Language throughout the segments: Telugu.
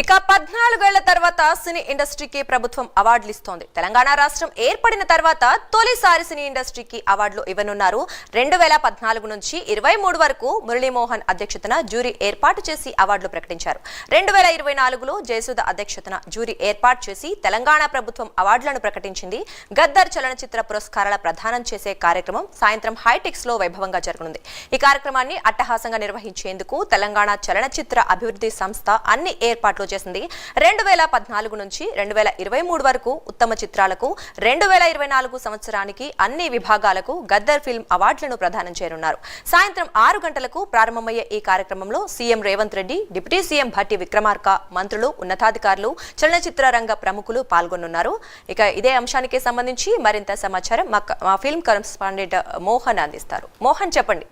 ఇక 14 ఏళ్ల తర్వాత సినీ ఇండస్ట్రీకి ప్రభుత్వం అవార్డులు ఇస్తోంది. తెలంగాణ రాష్ట్రం ఏర్పడిన తర్వాత తొలిసారి సినీ ఇండస్ట్రీకి అవార్డులు ఇవ్వనున్నారు. 2014 నుంచి 23 వరకు మురళీమోహన్ అధ్యక్షతన జ్యూరీ ఏర్పాటు చేసి అవార్డులు ప్రకటించారు. 2024లో జయసుధ అధ్యక్షతన జ్యూరీ ఏర్పాటు చేసి తెలంగాణ ప్రభుత్వం అవార్డులను ప్రకటించింది. గద్దర్ చలనచిత్ర పురస్కారాల ప్రదానం చేసే కార్యక్రమం సాయంత్రం హైటెక్స్ లో వైభవంగా జరగనుంది. ఈ కార్యక్రమాన్ని అట్టహాసంగా నిర్వహించేందుకు తెలంగాణ చలనచిత్ర అభివృద్ధి సంస్థ అన్ని ఏర్పాట్లు చేసింది. 2014 నుంచి 2023 వరకు ఉత్తమ చిత్రాలకు, 2024 సంవత్సరానికి అన్ని విభాగాలకు గద్దర్ ఫిల్మ్ అవార్డులను ప్రదానం చేయనున్నారు. సాయంత్రం 6 గంటలకు ప్రారంభమయ్యే ఈ కార్యక్రమంలో CM Revanth Reddy, deputy CM Bhatti Vikramarka, మంత్రులు, ఉన్నతాధికారులు, చలనచిత్ర రంగ ప్రముఖులు పాల్గొనున్నారు. ఇక ఇదే అంశానికి సంబంధించి మరింత సమాచారం మా ఫిల్మ్ కరెస్పాండెంట్ మోహన్ అందిస్తారు. మోహన్, చెప్పండి.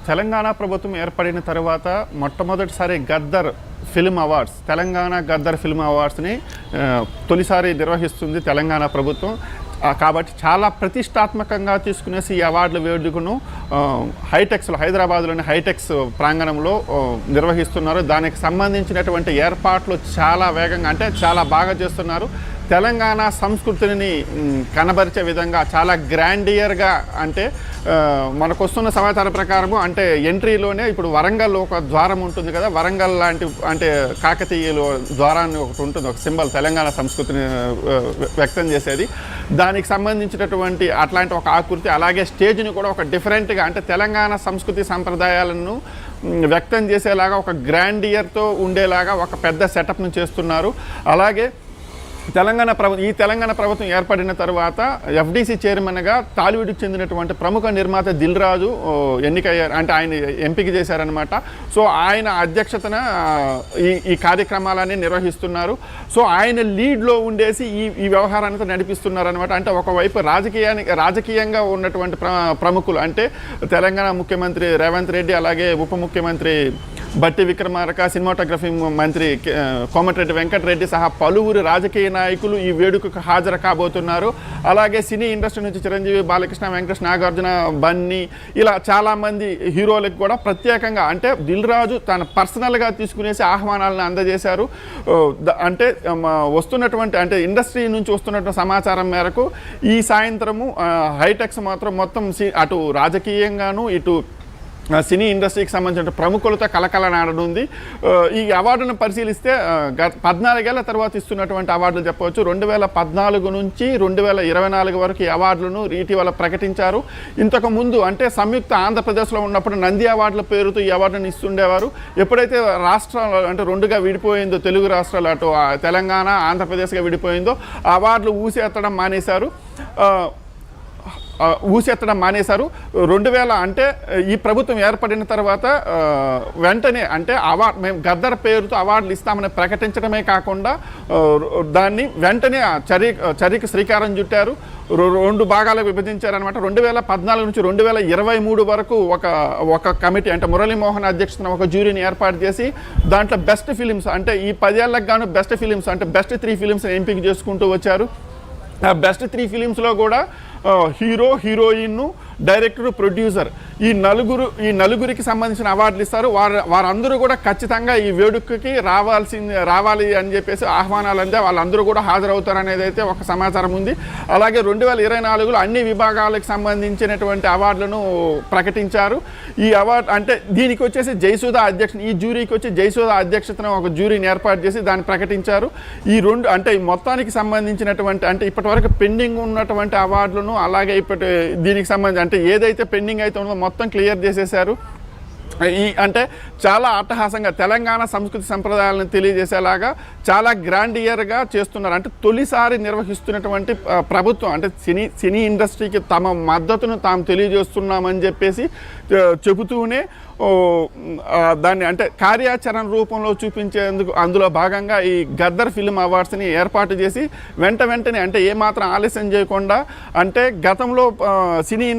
తెలంగాణ ప్రభుత్వం ఏర్పడిన తర్వాత మొట్టమొదటిసారి Gaddar film awards, Telangana Gaddar film అవార్డ్స్ని తొలిసారి నిర్వహిస్తుంది తెలంగాణ ప్రభుత్వం. కాబట్టి చాలా ప్రతిష్టాత్మకంగా తీసుకునేసి ఈ అవార్డుల వేడుకను హైటెక్స్లో, హైదరాబాద్లోని హైటెక్స్ ప్రాంగణంలో నిర్వహిస్తున్నారు. దానికి సంబంధించినటువంటి ఏర్పాట్లు చాలా వేగంగా, అంటే చాలా బాగా చేస్తున్నారు. తెలంగాణ సంస్కృతిని కనబరిచే విధంగా చాలా గ్రాండియర్గా, అంటే మనకు వస్తున్న సమాచారం ప్రకారము, అంటే ఎంట్రీలోనే ఇప్పుడు వరంగల్లో ఒక ద్వారం ఉంటుంది కదా, వరంగల్ లాంటి, అంటే కాకతీయులు ద్వారాన్ని ఒకటి ఉంటుంది, ఒక సింబల్ తెలంగాణ సంస్కృతిని వ్యక్తం చేసేది. దానికి సంబంధించినటువంటి అట్లాంటి ఒక ఆకృతి, అలాగే స్టేజ్ని కూడా ఒక డిఫరెంట్గా, అంటే తెలంగాణ సంస్కృతి సంప్రదాయాలను వ్యక్తం చేసేలాగా ఒక గ్రాండియర్తో ఉండేలాగా ఒక పెద్ద సెటప్ను చేస్తున్నారు. అలాగే ఈ తెలంగాణ ప్రభుత్వం ఏర్పడిన తర్వాత ఎఫ్డీసీ చైర్మన్గా టాలీవుడ్కి చెందినటువంటి ప్రముఖ నిర్మాత దిల్ రాజు ఎన్నికయ్యారు, అంటే ఆయన ఎంపిక చేశారనమాట. సో ఆయన అధ్యక్షతన ఈ కార్యక్రమాలన్నీ నిర్వహిస్తున్నారు. సో ఆయన లీడ్లో ఉండేసి ఈ వ్యవహారాన్ని నడిపిస్తున్నారనమాట. అంటే ఒకవైపు రాజకీయంగా ఉన్నటువంటి ప్రముఖులు, అంటే తెలంగాణ ముఖ్యమంత్రి రేవంత్ రెడ్డి, అలాగే ఉప ముఖ్యమంత్రి భట్టి విక్రమార్క, సినిమాటోగ్రఫీ మంత్రి కోమటిరెడ్డి వెంకటరెడ్డి సహా పలువురు రాజకీయ నాయకులు ఈ వేడుకకు హాజరు కాబోతున్నారు. అలాగే సినీ ఇండస్ట్రీ నుంచి చిరంజీవి, బాలకృష్ణ, వెంకటేష్, నాగార్జున, బన్నీ, ఇలా చాలామంది హీరోలకు కూడా ప్రత్యేకంగా, అంటే దిల్ రాజు తన పర్సనల్గా తీసుకునేసి ఆహ్వానాలను అందజేశారు. అంటే వస్తున్నటువంటి, అంటే ఇండస్ట్రీ నుంచి వస్తున్నటువంటి సమాచారం మేరకు ఈ సాయంత్రము హైటెక్స్ మాత్రం మొత్తం అటు రాజకీయంగాను, ఇటు సినీ ఇండస్ట్రీకి సంబంధించిన ప్రముఖులతో కలకలనాడనుంది. ఈ అవార్డును పరిశీలిస్తే 14 ఏళ్ల తర్వాత ఇస్తున్నటువంటి అవార్డులు చెప్పవచ్చు. 2014 నుంచి 2024 వరకు ఈ అవార్డులను ఇటీవల ప్రకటించారు. ఇంతకుముందు, అంటే సంయుక్త ఆంధ్రప్రదేశ్లో ఉన్నప్పుడు నంది అవార్డుల పేరుతో ఈ అవార్డును ఇస్తుండేవారు. ఎప్పుడైతే రాష్ట్రాలు, అంటే రెండుగా విడిపోయిందో, తెలుగు రాష్ట్రాలు అటు తెలంగాణ, ఆంధ్రప్రదేశ్గా విడిపోయిందో, అవార్డులు ఊసేత్తడం మానేశారు. 2000, అంటే ఈ ప్రభుత్వం ఏర్పడిన తర్వాత వెంటనే, అంటే మేము గద్దర్ పేరుతో అవార్డులు ఇస్తామని ప్రకటించడమే కాకుండా దాన్ని వెంటనే చర్యకు శ్రీకారం చుట్టారు. 2 భాగాలకు విభజించారనమాట. 2014 నుంచి 2023 వరకు ఒక కమిటీ, అంటే మురళీమోహన్ అధ్యక్షతన ఒక జ్యూరీని ఏర్పాటు చేసి దాంట్లో బెస్ట్ ఫిలిమ్స్, అంటే ఈ 10 ఏళ్లకు గాను బెస్ట్ ఫిలిమ్స్, అంటే బెస్ట్ 3 ఫిలిమ్స్ని ఎంపిక చేసుకుంటూ వచ్చారు. బెస్ట్ 3 ఫిలిమ్స్లో కూడా హీరో, హీరోయిన్, డైరెక్టర్, ప్రొడ్యూసర్, ఈ నలుగురికి సంబంధించిన అవార్డులు ఇస్తారు. వారందరూ కూడా ఖచ్చితంగా ఈ వేడుకకి రావాలి అని చెప్పేసి ఆహ్వానాలు అందే వాళ్ళందరూ కూడా హాజరవుతారు అనేది అయితే ఒక సమాచారం ఉంది. అలాగే 2024లో అన్ని విభాగాలకు సంబంధించినటువంటి అవార్డులను ప్రకటించారు. ఈ అవార్డు, అంటే దీనికి వచ్చేసి జయసుధ అధ్యక్షత, ఈ జ్యూరీకి వచ్చి జయసుధ అధ్యక్షతన ఒక జ్యూరీని ఏర్పాటు చేసి దాన్ని ప్రకటించారు. ఈ రెండు, అంటే మొత్తానికి సంబంధించినటువంటి, అంటే ఇప్పటివరకు పెండింగ్ ఉన్నటువంటి అవార్డులను, అలాగే దీనికి సంబంధించి, అంటే ఏదైతే పెండింగ్ అయితే ఉందో మొత్తం క్లియర్ చేసేసారు. అంటే చాలా అట్టహాసంగా తెలంగాణ సంస్కృతి సంప్రదాయాలను తెలియజేసేలాగా చాలా గ్రాండియర్గా చేస్తున్నారు. అంటే తొలిసారి నిర్వహిస్తున్నటువంటి ప్రభుత్వం, అంటే సినీ ఇండస్ట్రీకి తమ మద్దతును తాము తెలియజేస్తున్నామని చెప్పేసి చెబుతూనే దాన్ని, అంటే కార్యాచరణ రూపంలో చూపించేందుకు అందులో భాగంగా ఈ గద్దర్ ఫిల్మ్ అవార్డ్స్ని ఏర్పాటు చేసి వెంటనే, అంటే ఏమాత్రం ఆలస్యం చేయకుండా, అంటే గతంలో సినీ ఇండస్ట్రీ